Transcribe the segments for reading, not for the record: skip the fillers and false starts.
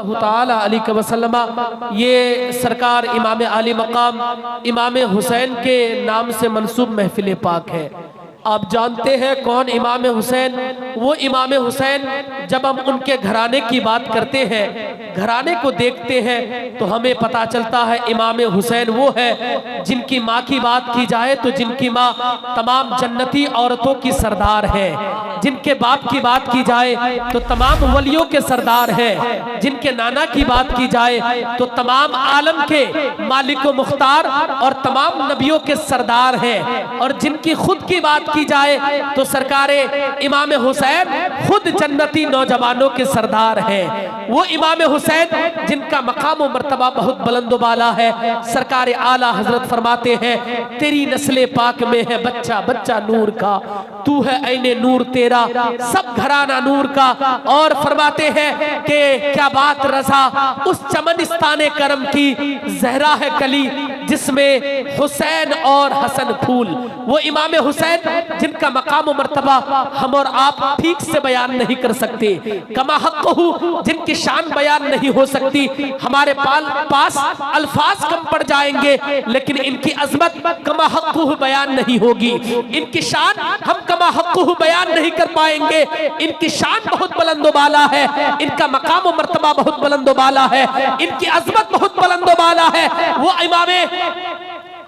सल्लल्लाहु ताला अलैहि वसल्लम, ये सरकार इमाम आली मकाम इमाम हुसैन के नाम से मंसूब महफिल पाक है। आप जानते हैं कौन इमाम हुसैन? वो इमाम हुसैन, जब हम उनके घराने की बात करते हैं, घराने को देखते हैं, तो हमें पता चलता है इमाम हुसैन वो है जिनकी माँ की बात की जाए तो जिनकी माँ तमाम जन्नती औरतों की सरदार है। जिनके बाप की बात की जाए तो तमाम वलियों के सरदार हैं। जिनके नाना की बात की जाए तो तमाम आलम के मालिक व मुख्तार और तमाम नबियों के सरदार हैं। और जिनकी खुद की बात की जाए तो सरकारे इमाम हुसैन खुद जन्नती नौजवानों के सरदार हैं। वो इमाम हुसैन जिनका मकाम व मर्तबा बहुत बुलंद बाला है। सरकार आला हजरत फरमाते हैं, तेरी नस्ले पाक में है बच्चा बच्चा नूर का, तू है ऐने नूर तेरा, सब घराना नूर का। और फरमाते हैं कि क्या बात रज़ा उस चमनिस्ताने करम की, जहरा है कली जिसमें हुसैन और हसन फूल। वो इमाम हुसैन जिनका मकाम व मर्तबा हम और आप ठीक से बयान नहीं कर सकते, कमा हक़्क़हू जिनकी शान बयान नहीं हो सकती। हमारे पास अल्फाज कम पड़ जाएंगे, लेकिन इनकी अजमत कमा हक़्क़हू बयान नहीं होगी। इनकी शान हम कमा हक़्क़हू बयान नहीं कर पाएंगे। इनकी शान बहुत बुलंद बाला है, इनका मकाम व मर्तबा बहुत बुलंद बाला है, इनकी अजमत बहुत बुलंद बाला है। वो इमाम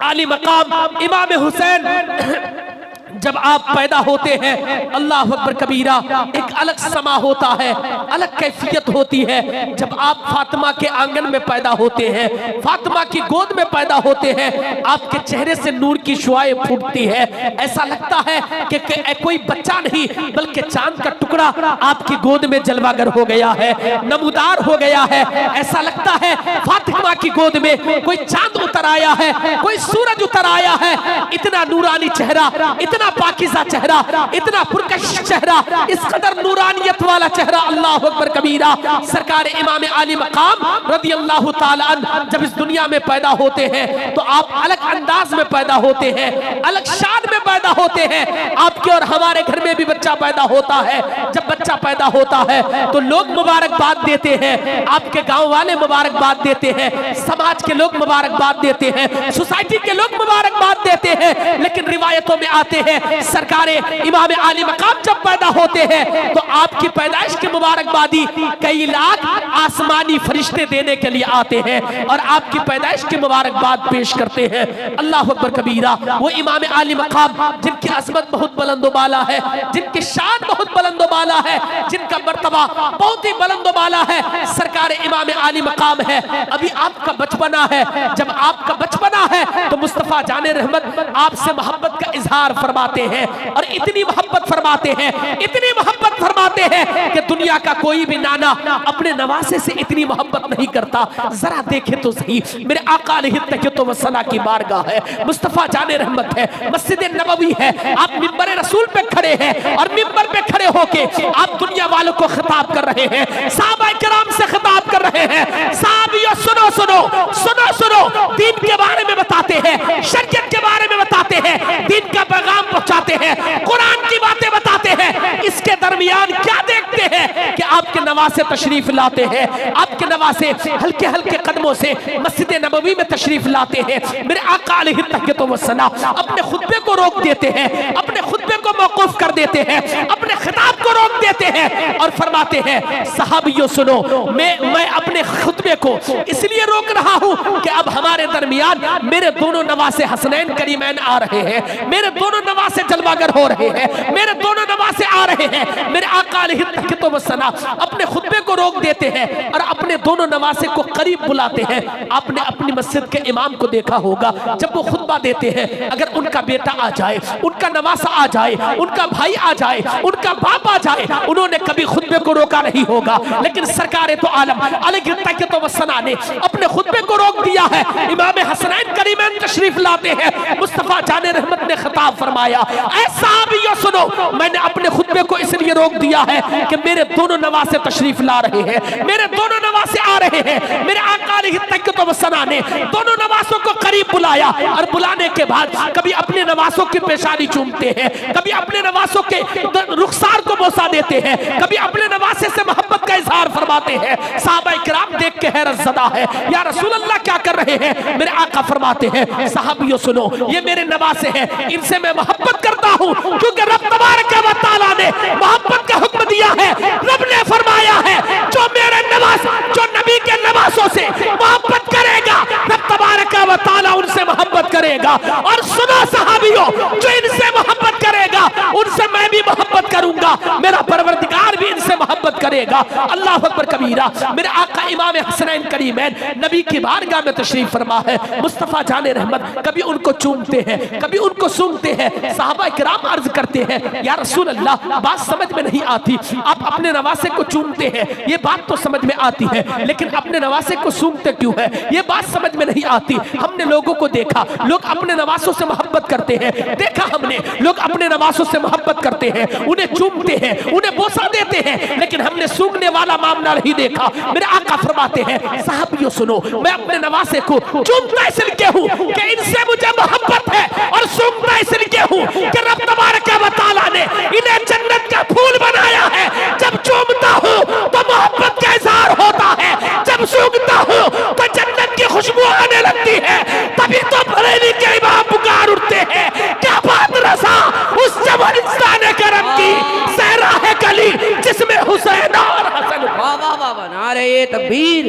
आली मकाम इमाम हुसैन जब आप पैदा होते हैं, अल्लाह अकबर कबीरा, एक अलग समा होता है, अलग कैफियत होती है। जब आप फातिमा के आंगन में पैदा होते हैं, फातिमा की गोद में पैदा होते हैं, आपके चेहरे से नूर की शुआएं फूटती है। ऐसा लगता है कि कोई बच्चा नहीं बल्कि चांद का टुकड़ा आपकी गोद में जलवागर हो गया है, नमूदार हो गया है। ऐसा लगता है फातिमा की गोद में कोई चांद उतर आया है, कोई सूरज उतर आया है। इतना नूरानी चेहरा, इतना पाकीज़ा चेहरा, इतना पुरकश चेहरा, इस कदर नूरानियत वाला चेहरा, अल्लाह अकबर कबीरा। सरकार इमाम आली मकाम रज़ी अल्लाह ताला अन्हु जब इस दुनिया में पैदा होते हैं तो आप अलग अंदाज में पैदा होते हैं, अलग शान में पैदा होते हैं। आपके और हमारे घर में भी बच्चा पैदा होता है। जब बच्चा पैदा होता है तो लोग मुबारकबाद देते हैं, आपके गांव वाले मुबारकबाद देते हैं, समाज के लोग मुबारकबाद देते हैं, सोसाइटी के लोग मुबारकबाद देते हैं। लेकिन रिवायतों में आते हैं सरकारे इमाम आली मकाम जब पैदा होते हैं तो आपकी पैदाइश की मुबारकबादी कई लाख आसमानी फरिश्ते देने के लिए आते हैं और आपकी पैदाइश की मुबारकबाद पेश करते हैं। अल्लाह अकबर कबीरा। वो इमाम आली मकाम जिनकी अजमत बहुत बुलंद बाला है, जिनकी शान बहुत बुलंद बाला है, जिनका मर्तबा बहुत ही बुलंद बाला है, सरकार इमाम आली मकाम है। अभी आपका बचपना है, जब आपका बचपना है तो मुस्तफा जाने रहमत आपसे मोहब्बत का इजहार फरमाते हैं और इतनी मोहब्बत फरमाते हैं, इतनी मोहब्बत फरमाते हैं कि दुनिया का कोई भी नाना अपने नवासे से इतनी मोहब्बत नहीं करता। जरा देखे तो सही, मेरे आका अलैहिस्सलातु वस्सलाम की बारगाह है, मुस्तफा जाने रहमत है, मस्जिद नबवी है, आप मिंबर रसूल पे खड़े हैं और मिंबर पे खड़े होके आप दुनिया वालों को खिताब कर रहे हैं, सहाबाए किराम से खिताब कर रहे हैं। साहबियों सुनो सुनो सुनो सुनो, दीन के बारे में बताते हैं, शरीयत के बारे में बताते हैं, दीन का पैगाम पहुंचाते हैं, कुरान की बातें बताते हैं। इसके दरमियान क्या देखते हैं कि आपके नवासे तशरीफ लाते हैं, आपके नवासे हल्के हल्के कदमों से मस्जिद नबवी में तशरीफ लाते हैं। मेरे आका अलैहिस्सलातु वस्सलाम अपने खुतबे को रोक देते हैं, अपने खुतबे को मौकूफ कर देते हैं, अपने खिताब को रोक देते हैं और फरमाते हैं, सहाबियों सुनो, मैं अपने खुतबे को इसलिए रोक रहा हूं कि अब हमारे दरमियान मेरे दोनों नवासे हसनैन करीमैन आ रहे हैं, मेरे दोनों नवासे जलवागर हो रहे हैं, मेरे दोनों नवासे आ रहे हैं। मेरे आका अलैहिस्सलातु वस्सलाम अपने खुतबे को रोक देते हैं और अपने दोनों नवासे को करीब बुलाते हैं। आपने अपनी मस्जिद के इमाम को देखा होगा, जब वो खुतबा देते हैं, अगर उनका बेटा आ जाए, उनका नवासा आ जाए, उनका भाई आ जाए, उनका बाप आ जाए, उन्होंने कभी खुतबे को रोका नहीं होगा। लेकिन सरकारे तो आलम अलैहिस्सलातु वस्सलाम ने अपने खुतबे को रोक दिया है। इमाम हसनैन करीमैन तशरीफ लाते हैं, मुस्तफा जाने रहमत ने खिताब फरमाया, ऐ साहबियों सुनो, मैंने अपने खुतबे को इसलिए रोक दिया है कि मेरे दोनों नवासे तशरीफ ला रहे हैं, मेरे दोनों नवासे आ रहे हैं। मेरे आका अलैहिस्सलातु वस्सलाम ने दोनों नवासों को करीब बुलाया और बुलाने के बाद कभी अपने नवासों की पेशानी चूमते हैं, कभी अपने नवासों के रुखसार को बोसा देते हैं, कभी अपने नवासे से मोहब्बत का इजहार फरमाते हैं। सहाबाए किराम के हैरत ज़दा है, या रसूल अल्लाह क्या कर रहे हैं? मेरे आका फरमाते हैं सहाबियों सुनो, ये मेरे नवासे हैं, इनसे मैं मोहब्बत करता हूँ क्योंकि रब तबारक व तआला ने मोहब्बत का हुक्म दिया है। रब ने फरमाया है जो मेरे नवास, जो नबी के नवासों से मोहब्बत करेगा रब तबारक व तआला उनसे मोहब्बत करेगा। और सुनो सहाबियों, जो इनसे मोहब्बत करेगा उनसे मैं भी मोहब्बत करूंगा, मेरा परवरदिगार भी इनसे मोहब्बत करेगा। अल्लाह अकबर कबीरा। मेरे आका इमाम हसनैन करीमैन नबी की बारगाह में तशरीफ फरमा है। मुस्तफ़ा जाने रहमत कभी उनको चूमते हैं, कभी उनको सूंघते हैं। सहाबा किराम अर्ज करते हैं या रसूल अल्लाह, बात समझ में नहीं आती, आप अपने नवासे को चूमते हैं, ये बात तो समझ में आती है, लेकिन अपने नवासे को सूंघते क्यों है, ये बात समझ में नहीं आती। हमने लोगों को देखा, लोग अपने नवासों से मोहब्बत करते हैं, देखा हमने लोग अपने नवासों से मोहब्बत करते हैं, उन्हें चूमते हैं, उन्हें बोसा देते हैं, लेकिन हमने सूंघने वाला मामला नहीं देखा। मेरे आका फरमाते हैं साहबियों सुनो, मैं अपने नवासे को चूमता इसलिए हूँ कि इनसे मुझे मोहब्बत है, और सूंघता इसलिए हूँ कि रब तबारक व तआला ने इन्हें जन्नत का फूल बनाया है। जब चूमता हूँ तो मोहब्बत का इजहार होता है, जब सूंघता हूँ तो जन्नत की खुशबू आने लगती है। तभी तो बरेली के इमाम पुकार उठते हैं, क्या बात रसा उस जवान इंसान करम की सहरा है गली जिसमें हुसैन और हसन। वाह वाह वाह वाह, नारे तकबीर,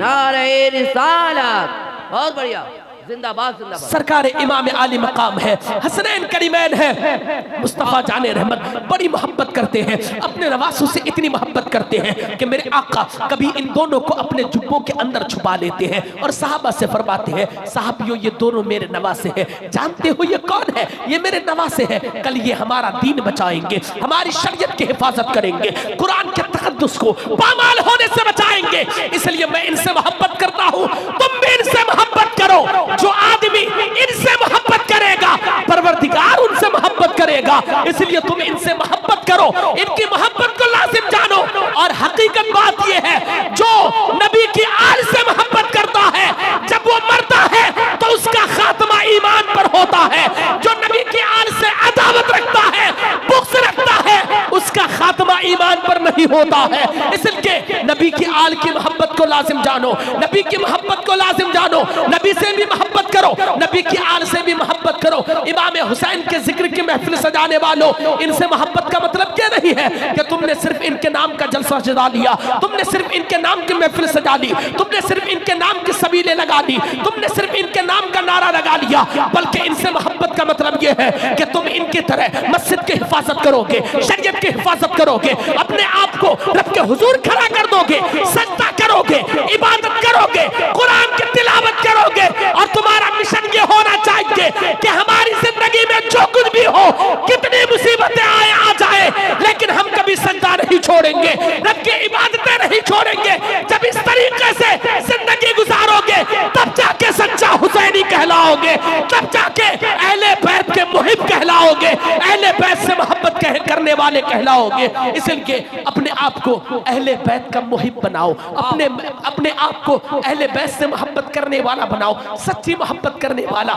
नारे रिसालत, बहुत बढ़िया, जिंदाबाद जिंदाबाद। सरकार इमाम आली मकाम है, हसनैन करीमैन है, मुस्तफ़ा जाने रहमत बड़ी मोहब्बत करते हैं, अपने नवासों से इतनी मोहब्बत करते हैं कि मेरे आका कभी इन दोनों को अपने जुब्बों के अंदर छुपा लेते हैं और सहाबा से फरमाते हैं साहबियों ये दोनों मेरे नवासे हैं। जानते हो ये कौन है? ये मेरे नवासे हैं, कल ये हमारा दीन बचाएंगे, हमारी शरीयत की हिफाजत करेंगे, कुरान के तकद्दुस को पामाल होने से बचाएंगे। इसलिए मैं इनसे मोहब्बत करता हूँ, तुम भी इनसे मोहब्बत करो। जो आदमी इनसे मोहब्बत करेगा परवरदिगार उनसे मोहब्बत करेगा, इसलिए तुम इनसे मोहब्बत करो, इनकी मोहब्बत को लाजिम जानो। और हकीकत बात यह है जो नबी की आल से मोहब्बत करता है जब वो मरता है तो उसका खात्मा ईमान पर होता है। जो नबी की आल से अदावत रखता है, बुग़्ज़ रखता है, उसका खात्मा ईमान पर नहीं होता है। इसलिए नबी की आल की मोहब्बत को लाजिम जानो, नबी की मोहब्बत को लाजिम जानो, नबी से भी मोहब्बत करो, नबी की आल से भी मोहब्बत करो। इमाम हुसैन के जिक्र की महफिल सजाने वालों, इनसे मोहब्बत का मतलब क्या नहीं है कि तुमने सिर्फ इनके नाम का जलसा सजा लिया, तुमने सिर्फ इनके नाम की महफिल सजा ली, तुमने सिर्फ इनके नाम की सबीलें लगा दी, तुमने सिर्फ इनके नाम का नारा लगा लिया, बल्कि इनसे मोहब्बत का मतलब यह है कि तुम इनकी तरह मस्जिद की हिफाजत करोगे, शरीयत की हिफाजत करोगे, अपने आप को रब के हुजूर खड़ा कर दोगे, सजदा करोगे, इबादत करोगे, कुरान की तिलावत करोगे। और तुम्हारा मिशन ये होना चाहिए कि हमारी जिंदगी में जो कुछ भी हो, कितनी मुसीबतें आए आ जाए, लेकिन हम कभी सजदा नहीं छोड़ेंगे, रब की इबादतें नहीं छोड़ेंगे। जब इस तरीके से जिंदगी गुजारोगे तब जाके सच्चा हुसैनी कहलाओगे, तब जाके अहले बैत के मुहिब कहलाओगे, अहले बैत से मोहब्बत करने वाले कहलाओगे। इसलिए अपने आप को अहले बैत का मुहिब बनाओ, अपने आप को अहले बैत से मोहब्बत करने वाला बनाओ, सच्ची मोहब्बत करने वाला।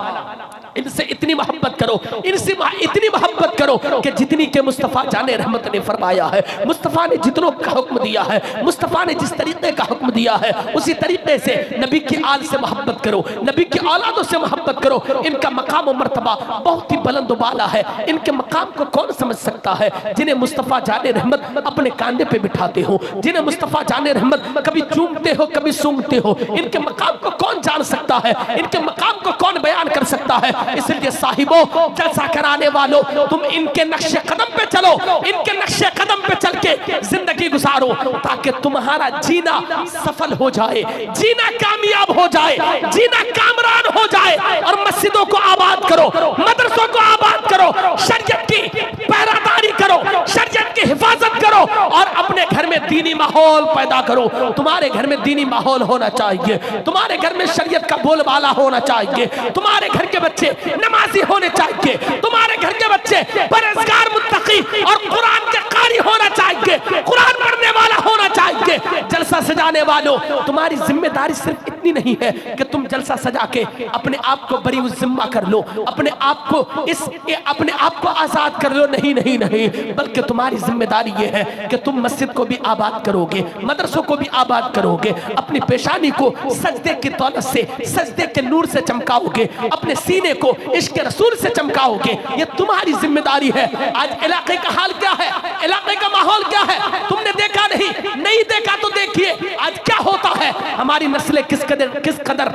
इनसे इतनी मोहब्बत करो, इनसे इतनी मोहब्बत करो कि जितनी के मुस्तफ़ा जाने रहमत ने फरमाया है, मुस्तफ़ा ने जितनों का हुक्म दिया है, मुस्तफ़ा ने जिस तरीके का हुक्म दिया है उसी तरीके से नबी की आल से मोहब्बत करो, नबी की औलादों से मोहब्बत करो। इनका मकाम और मर्तबा बहुत ही बुलंद बाला है। इनके मकाम को कौन समझ सकता है? जिन्हें मुस्तफ़ा जाने रहमत अपने कांधे पे बिठाते हो, जिन्हें मुस्तफ़ा जाने रहमत कभी चूमते हो कभी सूंघते हो, इनके मकाम को कौन जान सकता है? इनके मकाम को कौन बयान कर सकता है? इसलिए साहिबों, जलसा कराने वालों, तुम इनके नक्शे कदम पे चलो, इनके नक्शे कदम पे चल के जिंदगी गुजारो ताकि तुम्हारा जीना सफल हो जाए, जीना कामयाब हो जाए, जीना कामरान हो जाए। और मस्जिदों को आबाद करो, मदरसों को आबाद करो, शरीयत की पहरादारी करो, शरीयत की हिफाजत करो और अपने घर में दीनी माहौल पैदा करो। तुम्हारे घर में दीनी माहौल होना चाहिए, तुम्हारे घर में शरीयत का बोलबाला होना चाहिए, तुम्हारे घर के बच्चे नमाजी होने चाहिए, तुम्हारे घर के बच्चे परहेजगार मुत्तकी और कुरान के कारी होना चाहिए, कुरान पढ़ने वाला होना चाहिए। जलसा सजाने वालों, तुम्हारी जिम्मेदारी सिर्फ इतनी नहीं है कि तुम जलसा सजा के अपने आप को बरी जिम्मा कर लो, अपने आप को आजाद कर लो। नहीं नहीं नहीं, बल्कि तुम्हारी जिम्मेदारी ये है कि तुम मस्जिद को भी आबाद करोगे, मदरसों को भी आबाद करोगे, अपनी पेशानी को सजदे की दौलत से, सजदे के नूर से चमकाओगे, अपने सीने को इश्क रसूल से चमकाओगे। ये तुम्हारी जिम्मेदारी है। आज इलाके का हाल क्या है, इलाके का माहौल क्या है, तुमने देखा नहीं देखा तो देखिए आज क्या होता है। हमारी नस्लें किस कदर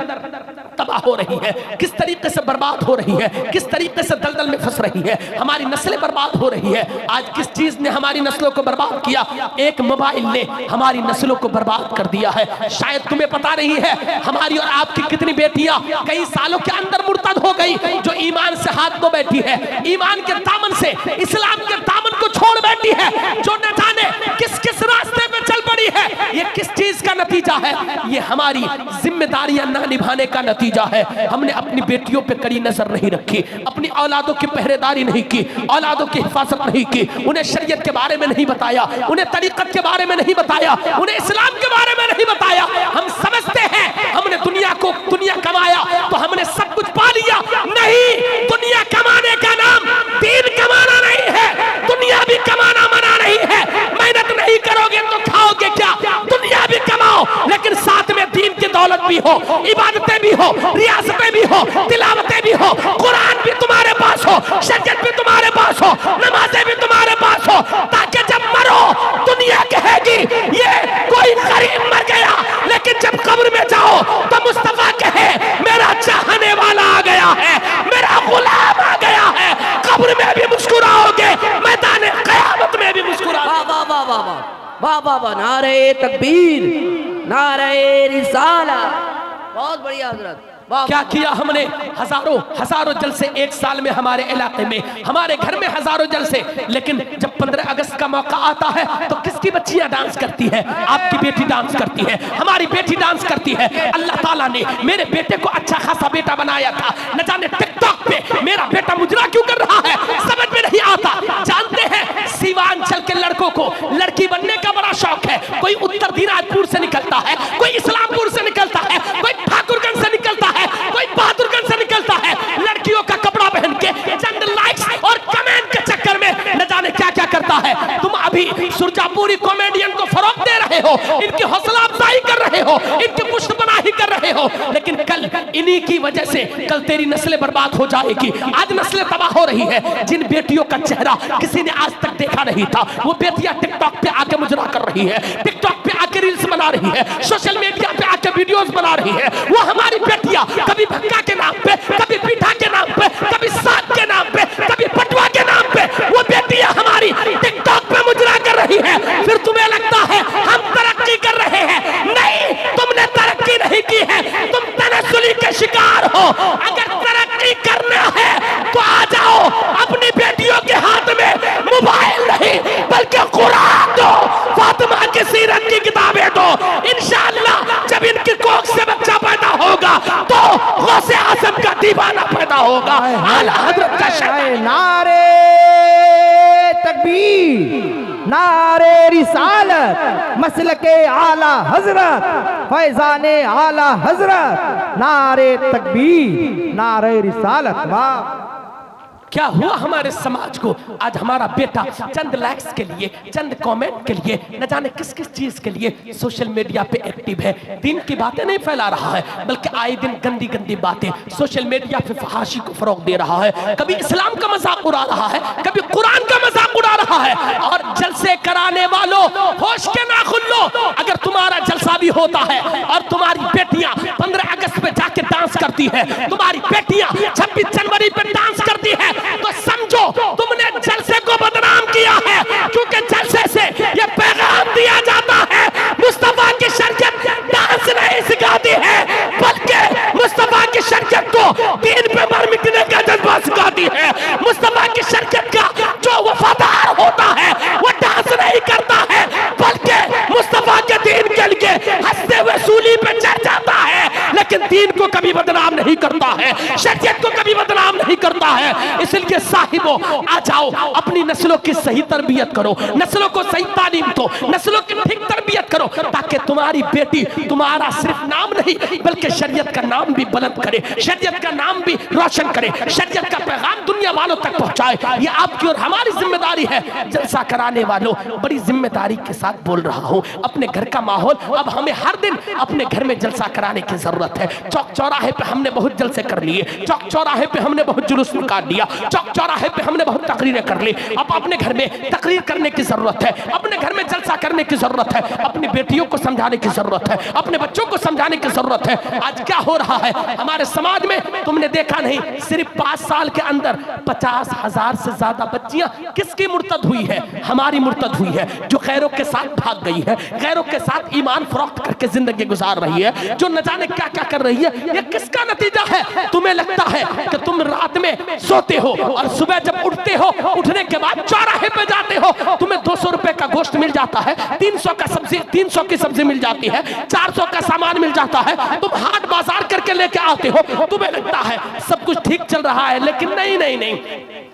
तबाह हो रही है, किस तरीके से बर्बाद हो रही है, किस तरीके से दलदल में फंस रही है, हमारी नस्लें बर्बाद हो रही है। आज किस चीज ने हमारी नस्लों को बर्बाद किया? एक मोबाइल ने हमारी नस्लों को बर्बाद कर दिया है। शायद तुम्हें पता नहीं है हमारी और आपकी कितनी बेटियां कई सालों के अंदर मुर्तद हो गई, जो ईमान से हाथ धो बैठी है, ईमान के दामन से, इस्लाम के दामन को छोड़ बैठी है, जो न जाने किस किस रास्ते पे चल पड़ी है। ये किस चीज का नतीजा है? ये हमारी जिम्मेदारियां ना निभाने का नतीजा है। हमने अपनी बेटियों पे कड़ी नजर नहीं रखी, अपनी औलादों की पहरेदारी नहीं की, औलादों की हिफाजत नहीं की, उन्हें शरीयत के बारे में नहीं बताया, उन्हें तरीकत के बारे में नहीं बताया, उन्हें इस्लाम के बारे में नहीं बताया। हम समझते हैं हमने दुनिया कमाया तो हमने सब कुछ पा लिया। नहीं, दुनिया कमाने का नाम दीन कमाना नहीं है, दुनिया भी कमाना मना नहीं है। मेहनत नहीं करोगे तो खाओगे क्या? दुनिया भी कमाओ लेकिन साथ में दीन की दौलत भी हो, इबादतें भी हो, रियासतें भी हो, तिलावतें भी हो, कुरान भी तुम्हारे पास हो, शरीयत भी तुम्हारे पास हो, नमाजें भी तुम्हारे पास हो, ताकि जब मरो दुनिया कहेगी ये कोई गरीब मर गया, लेकिन जब कब्र में जाओ तो मुस्तफा कहे मेरा चाहने वाला आ गया है, मेरा गुलाम आ गया है। कब्र में भी मुस्कुराओगे, मैदान क़यामत में भी मुस्कुराओगे। वाह वाह वाह वाह वाह वाह वाह, नारे तकबीर, नारे रिसालत। बहुत बढ़िया हजरत, क्या किया हमने? हजारों जलसे एक साल में हमारे इलाके में, हमारे घर में हजारों जलसे। लेकिन जब 15 अगस्त का मौका आता है तो किसकी बच्चियां डांस करती है? आपकी बेटी डांस करती है, हमारी बेटी डांस करती है। अल्लाह ताला ने मेरे बेटे को अच्छा खासा बेटा बनाया था, न जाने टिकटॉक पे मेरा बेटा मुजरा क्यों कर रहा है, समझ में नहीं आता। जानते हैं सीवांचल के लड़कों को लड़की बनने का बड़ा शौक है। कोई उत्तर दिनाजपुर से निकलता है, कोई इस्लामपुर से निकलता है, कोई ठाकुरगंज से निकलता है, कोई बहादुरगंज से निकलता है। लड़कियों का कपड़ा पहन के चंद लाइक्स और कमेंट के चक्कर में न जाने क्या क्या करता है। तुम अभी सुरजापुरी कॉमेडियन को फरोग दे रहे हो, इनकी हौसला अफजाई कर रहे हो, इनकी पुष्टपनाही कर रहे हो, लेकिन कल इन्हीं की वजह से कल तेरी नस्लें बर्बाद हो जाएगी। आज नस्लें तबाह हो रही है। जिन बेटियों का चेहरा किसी ने आज तक देखा नहीं था, वो बेटियां टिकटॉक पे आके मुजरा कर रही है, टिकटॉक पे आके रील्स बना रही है, सोशल मीडिया पे आके वीडियोस बना रही है। वो हमारी बेटियां कभी भक्का के नाम पे, कभी पीठा के नाम पे, कभी साग के नाम पे, कभी पटवा के नाम पे, वो बेटियां हमारी टिकटॉक पे मुजरा कर रही है। फिर तुम्हें लगता है हम तरक्की कर रहे हैं? नहीं, तुमने तरक्की नहीं की है, तुम तनस्सुली के शिकार हो। अगर तरक्की करना है तो आ जाओ, अपनी बेटियों के हाथ में मोबाइल नहीं बल्कि कुरान दो, फातिमा की सीरत की किताबें दो। इंशाअल्लाह जब इनकी कोख से बच्चा पैदा होगा तो गौसे आज़म का दीवाना पैदा होगा। आला हज़रत का शान। नारे तकबीर, नारे रिसालत, मसलके आला हजरत, फैजाने आला हजरत, नारे तकबीर, नारे रिसालत। वाह, क्या हुआ हमारे समाज को? आज हमारा बेटा चंद लाइक्स के लिए, चंद कमेंट के लिए, न जाने किस किस चीज के लिए सोशल मीडिया पे एक्टिव है। दीन की बातें नहीं फैला रहा है, बल्कि आए दिन गंदी गंदी बातें सोशल मीडिया पे फहाशी को फरोग दे रहा है। कभी इस्लाम का मजाक उड़ा रहा है, कभी कुरान का मजाक उड़ा रहा है। और जलसे कराने वालों, होश के नाखुन लो। अगर तुम्हारा जलसा भी होता है और तुम्हारी बेटियां 15 अगस्त पे जाके डांस करती है, तुम्हारी बेटियां 26 जनवरी पे डांस करती है, तो समझो तुमने जलसे को बदनाम किया है। क्योंकि जलसे से ये पैगाम दिया जाता है मुस्तफा की शरीयत डांस नहीं सिखाती है, बल्कि मुस्तफा की शरीयत को दीन पे मर मिटने का जज्बा सिखाती है। मुस्तफा की शरीयत का जो वफादार होता है वो डांस नहीं करता है, बल्कि मुस्तफा के दीन के लिए हंसते हुए सूली पे चढ़ जाता है, लेकिन दीन को कभी बदनाम नहीं करता है, शरीयत को कभी बदनाम नहीं करता है। इसलिए साहिबों, आ जाओ, अपनी नस्लों की सही तरबियत करो, नस्लों को सही तालीम दो, नस्लों की ठीक तरबियत तरबियत करो ताकि तुम्हारी बेटी तुम्हारा सिर्फ नाम नहीं बल्कि शरीयत का नाम भी बुलंद करे, शरीयत का नाम भी रोशन करे, शरीयत का पैगाम दुनिया वालों तक पहुंचाए। ये आपकी और हमारी जिम्मेदारी है। जलसा कराने वालों, बड़ी जिम्मेदारी के साथ बोल रहा हूं, अपने घर का माहौल, अब हमें हर दिन अपने घर में जलसा कराने की जरूरत है। चौक चौराहे पे हमने बहुत जलसे कर लिए, चौक चौराहे पे हमने बहुत जुलूस निकाल लिया, चौक चौराहे पे हमने बहुत तकरीरें कर ली। अब अपने घर में तकरीर करने की जरूरत है, अपने घर में जलसा करने की जरूरत है, अपनी बेटियों को समझाने की जरूरत है, अपने बच्चों को समझाने की जरूरत है। आज क्या हो रहा है हमारे समाज में, तुमने देखा नहीं, सिर्फ 5 साल के अंदर 50,000 से ज्यादा बच्चियां किसकी मुर्तद हुई है? हमारी मुर्तद हुई है, जो गैरों के साथ भाग गई है, गैरों के साथ ईमान फरोख्त करके जिंदगी गुजार रही है, जो न जाने क्या क्या कर रही है। ये किसका नतीजा है? तुम्हें लगता है कि तुम रात में सोते हो और सुबह जब उठते हो, उठने के बाद चौराहे पे जाते हो, तुम्हें 200 रुपए का गोश्त मिल जाता है, 300 की सब्जी मिल जाती है, 400 का सामान मिल जाता है, तुम हाट बाजार करके लेके आते हो। तुम्हें लगता है सब कुछ ठीक चल रहा है, लेकिन नहीं नहीं नहीं,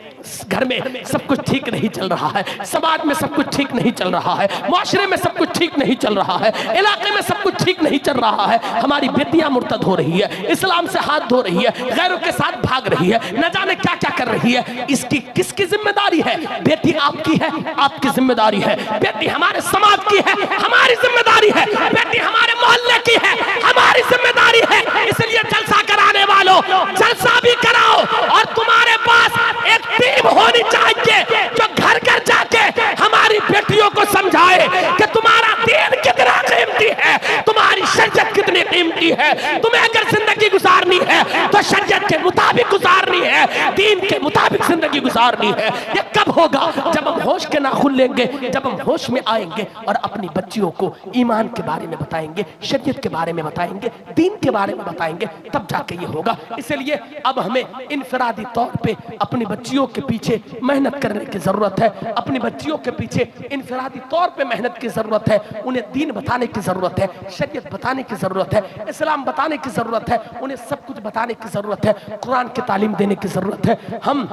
घर में सब कुछ ठीक नहीं चल रहा है, समाज में सब कुछ ठीक नहीं चल रहा है, माशरे में सब कुछ ठीक नहीं चल रहा है, इलाके में सब कुछ ठीक नहीं चल रहा है। हमारी बेटियां मुर्तद हो रही है, इस्लाम से हाथ धो रही है, गैरों के साथ भाग रही है, न जाने क्या क्या कर रही है। इसकी किसकी जिम्मेदारी है? बेटी आपकी है, आपकी जिम्मेदारी है। बेटी हमारे समाज की है, हमारी जिम्मेदारी है। बेटी हमारे मोहल्ले की है, हमारी जिम्मेदारी है। इसलिए जलसा कराने वालों, जलसा भी कराओ और तुम्हारे पास एक टीम होनी चाहिए जो घर घर जाके हमारी बेटियों को समझाए कि तुम्हारा दीन कितना कीमती है, तुम्हारी शरीयत कितनी कीमती है। तुम्हें अगर जिंदगी गुजारनी है तो शरीयत के मुताबिक गुजारनी है, दीन के मुताबिक जिंदगी गुजारनी है। ये कब होगा? जब हम होश के नाखून लेंगे, जब हम होश में आएंगे और अपनी बच्चियों को ईमान के बारे में बताएंगे, शरीयत के बारे में बताएंगे, दीन के बारे में बताएंगे, तब जाके ये होगा। इसलिए अब हमें इनफरादी तौर पे अपनी बच्चियों के पीछे मेहनत करने की जरूरत है, अपनी बच्चियों के पीछे इनफरादी तौर पे मेहनत की जरूरत है। उन्हें दीन बताने की जरूरत है, शरीयत बताने की जरूरत है, इस्लाम बताने की जरूरत है, उन्हें सब कुछ बताने की जरूरत है, कुरान की तालीम देने की जरूरत है। हम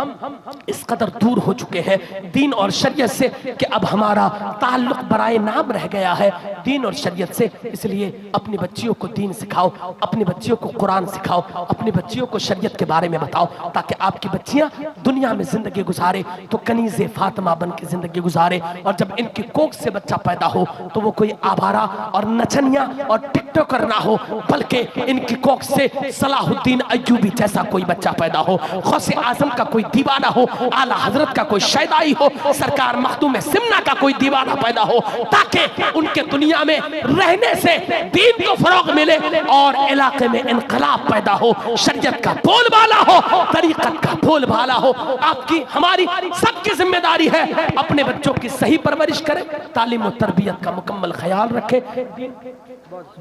इस कदर दूर हो चुके हैं दीन और शरीयत से कि अब हमारा ताल्लुक बराए नाम रह गया है दीन और शरीयत से। इसलिए अपनी बच्चियों को दीन सिखाओ, अपनी बच्चियों को कुरान सिखाओ, अपनी बच्चियों को शरीयत के बारे में बताओ, ताकि आपकी बच्चियां दुनिया में जिंदगी गुजारे तो कनीज़े फातिमा बन के जिंदगी गुजारे। और जब इनकी कोख से बच्चा पैदा हो तो वो कोई आवारा और नचनिया और टिकटॉकर ना हो, बल्कि इनकी कोख से सलाहुद्दीन अय्यूबी जैसा कोई बच्चा पैदा हो, गौसे आजम का कोई दीवाना हो, आला हजरत का कोई शैदाई हो, सरकार मखदूम सिमना का कोई दीवाना पैदा हो, ताकि उनके दुनिया में रहने से दीन को फरोग मिले और इलाके में इनकलाब पैदा हो, शरीयत का बोलबाला हो, तरीकत का बोलबाला हो। आपकी हमारी सबकी जिम्मेदारी है अपने बच्चों की सही परवरिश करें, तालीम और तरबियत का मुकम्मल ख्याल रखें,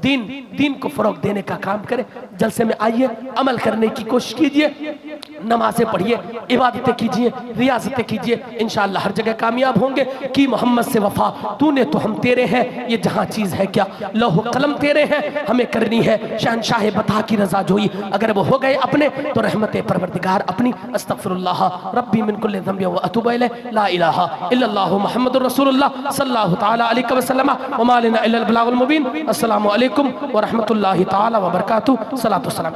दीन को फरोग देने का काम करें। जलसे में आइए, अमल करने की कोशिश कीजिए, नमाजें पढ़िए, इबादतें कीजिए, रियाजतें कीजिए, इंशाअल्लाह हर जगह कामयाब होंगे। कि मोहम्मद से वफा तूने तो हम तेरे हैं, ये जहां चीज है क्या लौह कलम तेरे हैं, हमें करनी है शहनशाह बता की रजा जोई। अगर वो हो गए अपने तो रहमत परवरदिगार अपनी। अस्तगफिरुल्लाह रब्बी मिन कुल्लि ज़ंबि व अतूबु इलैहि, ला इलाहा इल्लल्लाहु मुहम्मदुर रसूलुल्लाह सल्लल्लाहु तआला अलैहि वसल्लम व मा लना इल्लल बलागुल मुबीन। अस्सलामु अलैकुम व रहमतुल्लाहि तआला व बरकातहू। सलातो सलाम।